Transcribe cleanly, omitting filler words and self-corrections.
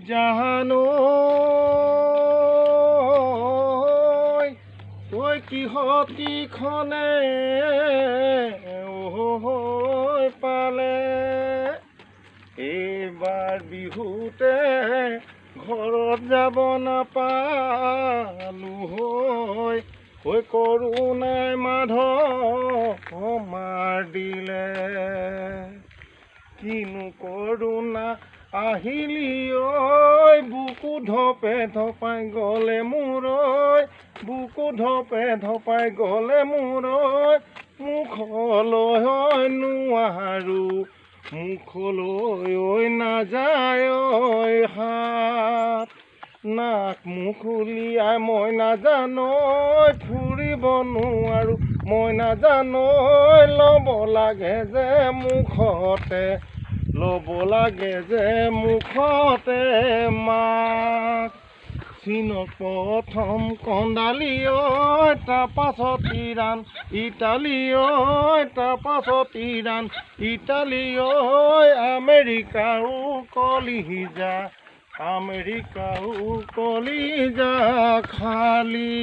জানো তই কিহত কিখনে পালে এইবাৰ বিহুতে ঘৰত যাব নাপালো হৈ কৰোণাই মাধৱ মাৰ দিলে কিনো কৰোণা আহিলি বুকু ধপে ধপাই গ'লে মোৰ বুকু ধপে ধপাই গ'লে মোৰ মুখলৈ নোৱাৰো মুখলৈ নাযায় হাত নাক মুখ উলিয়াই মই নাজানো ফুৰিব নোৱাৰো মই নাজানো ল'ব লাগে যে মুখতে ল'ব লাগে যে মুখতে মাক চীনত প্ৰথম কন্দালি তাৰপাছত ইৰাণ ইটালী তাৰপাছত ইৰাণ ইটালী আমেৰিকাও কলিজা আমেৰিকাও কলিজা খালি।